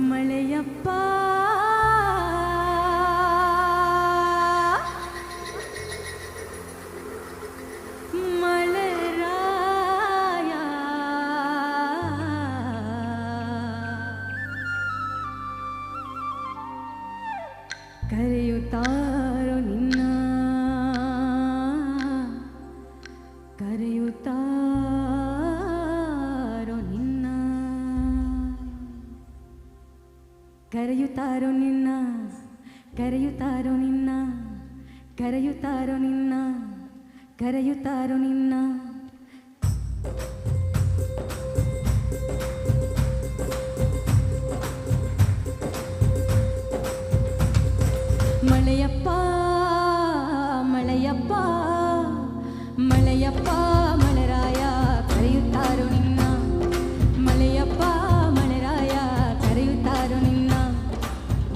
ಮಳೆಯಪ್ಪ ಮಳೆರಾಯ ಕರೆಯುತ್ತಾರೋ ನಿನ್ನ ಕರೆಯುತ್ತಾರೋ ನಿನ್ನ ಕರೆಯುತ್ತಾರೋ ನಿನ್ನ ಕರೆಯುತ್ತಾರೋ ನಿನ್ನ ಕರೆಯುತ್ತಾರೋ ನಿನ್ನ ಕರೆಯುತ್ತಾರೋ ನಿನ್ನ ಮಳೆಯಪ್ಪ ಮಳೆಯಪ್ಪ ಮಳೆಯಪ್ಪ ಮಳೆರಾಯ ಕರೆಯುತ್ತಾರೋ ನಿನ್ನ ಮಳೆಯಪ್ಪ ಮಳೆರಾಯ ಕರೆಯುತ್ತಾರೋ ನಿನ್ನ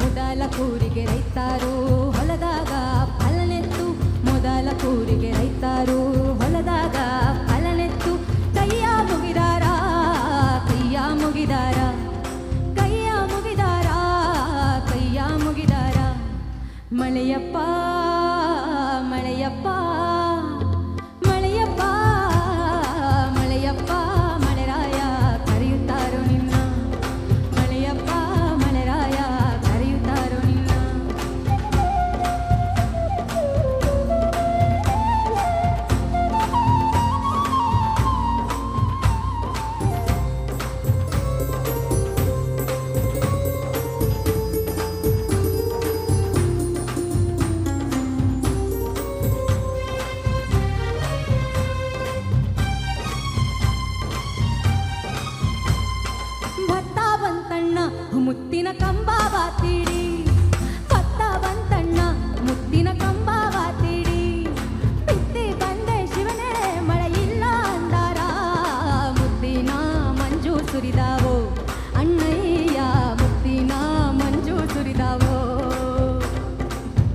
ಮೊದಲ ಕೂರಿಗೆ ರೈತಾರು ಹೊಲದಾಗ ಫಲನೆತ್ತು ಮೊದಲ ಕೂರಿಗೆ ರೈತಾರು ಹೊಲದಾಗ ಫಲನೆತ್ತು ಕೈಯ ಮುಗಿದಾರ ಕೈಯ ಮುಗಿದಾರ ಕೈಯ ಮುಗಿದಾರ ಕೈಯ ಮುಗಿದಾರ ಮಳೆಯಪ್ಪ ಮಳೆಯಪ್ಪ ಮಳೆಯಪ್ಪ ಮಳೆಯಪ್ಪ ಮಳೆರಾಯ ಕರೆಯುತ್ತಾರೋ ನಿನ್ನ ಮಳೆಯಪ್ಪ ಮಳೆರಾಯ ಕರೆಯುತ್ತಾರೋ ನಿನ್ನ ಭತ್ತ ಬಂತಣ್ಣ ಮುತ್ತಿನ ಕಂಬ ಬಾತಿಡಿ ಭತ್ತ ಬಂತಣ್ಣ ಮುತ್ತಿನ ಕಂಬ ಬಾತಿಡಿ ಬಿತ್ತಿ ಬಂದೆ ಶಿವನೇ ಮಳೆ ಇಲ್ಲ ಅಂದಾರ ಮುತ್ತಿನ ಮಂಜು ಸುರಿದಾವೋ ಅಣ್ಣಯ್ಯ ಮುತ್ತಿನ ಮಂಜು ಸುರಿದಾವೋ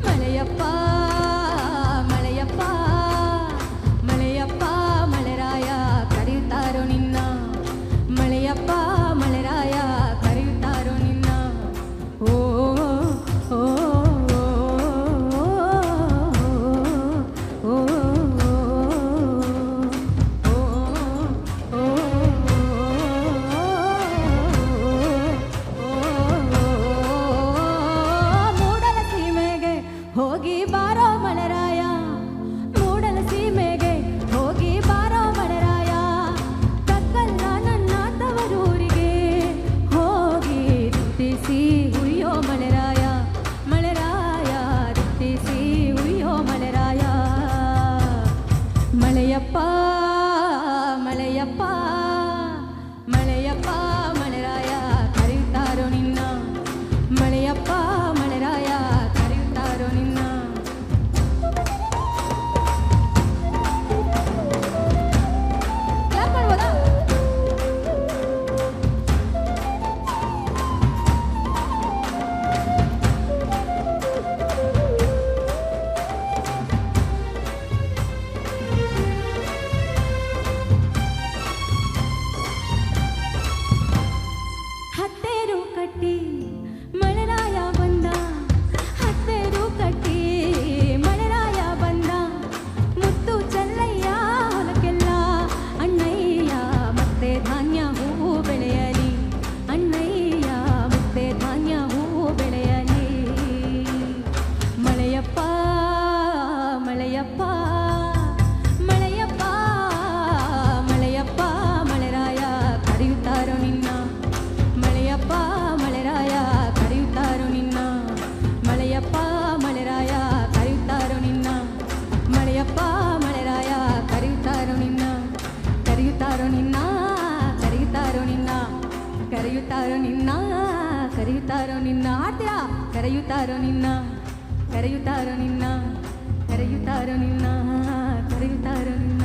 ಮಳೆಯಪ್ಪ ಮಳೆಯಪ್ಪ ಮಳೆಯಪ್ಪ ಮಳೆರಾಯ ಕರೆಯುತ್ತಾರೋ ನಿನ್ನ ಮಳೆಯಪ್ಪ ಮಳೆರಾಯ ಕರೆಯುತ್ತಾರೋ ನಿನ್ನ ಓ ಓ ಓ ಮೂಡಲ ಸೀಮೆಗೆ ಹೋಗಿ ಬಾರೋ ಮಳೆರಾಯ ಮೂಡಲ ಸೀಮೆಗೆ ಹೋಗಿ ಬಾರೋ ಮಳೆರಾಯ ಕಕ್ಕಲ್ಲ ನನ್ನ ತವರೂರಿಗೆ ಹೋಗಿ ಋತ್ತಿಸಿ ಉಯ್ಯೋ ಮಳೆರಾಯ ಮಳೆರಾಯ ಋತ್ತಿಸಿ ಉಯ್ಯೋ ಮಳೆರಾಯ ಮಳೆಯಪ್ಪ ಮಳೆಯಪ್ಪ ಮಳೆಯಪ್ಪ ಮಳೆರಾಯ ಕರೆಯುತ್ತಾರೋ ನಿನ್ನ ಮಳೆಯಪ್ಪ ಮಳೆರಾಯ ಕರೆಯುತ್ತಾರೋ ನಿನ್ನ ಕ್ಲಾಪ್ ಮಾಡ್ಬೋದಾ ಹತ್ತೇರು ಕಟ್ಟಿ ಮಳೆರಾಯ ಬಂದ ಹತ್ತೇರು ಕಟ್ಟಿ ಮಳೆರಾಯ ಬಂದ ಮುತ್ತು ಚೆಲ್ಲಯ್ಯ ಹೊಲಕ್ಕೆಲ್ಲ ಅಣ್ಣಯ್ಯ ಮತ್ತೆ ಧಾನ್ಯ ಹೂವು ಬೆಳೆಯಲಿ ಅಣ್ಣಯ್ಯ ಮತ್ತೆ ಧಾನ್ಯ ಹೂವು ಬೆಳೆಯಲಿ ಮಳೆಯಪ್ಪ ಮಳೆಯಪ್ಪ ಮಳೆಯಪ್ಪ ಮಳೆಯಪ್ಪ ಮಳೆರಾಯ ಕರೆಯುತ್ತಾರೋ ನಿನ್ನ ಮಳೆಯಪ್ಪ ಮಳೆರಾಯ ಕರೆಯುತ್ತಾರೋ ನಿನ್ನ ಮಳೆಯಪ್ಪ ಮಳೆರಾಯ ಕರೆಯುತ್ತಾರೋ ನಿನ್ನ ಮಳೆಯಪ್ಪ ಮಳೆರಾಯ ಕರೆಯುತ್ತಾರೋ ನಿನ್ನ ಕರೆಯುತ್ತಾರೋ ನಿನ್ನ ಕರೆಯುತ್ತಾರೋ ನಿನ್ನ ಕರೆಯುತ್ತಾರೋ ನಿನ್ನ ಕರೆಯುತ್ತಾರೋ ನಿನ್ನ ಆಡ್ತೀರಾ ಕರೆಯುತ್ತಾರೋ ನಿನ್ನ ಕರೆಯುತ್ತಾರೋ ನಿನ್ನ ಕರೆಯುತ್ತಾರೋ ನಿನ್ನ ಕರೆಯುತ್ತಾರೋ ನಿನ್ನ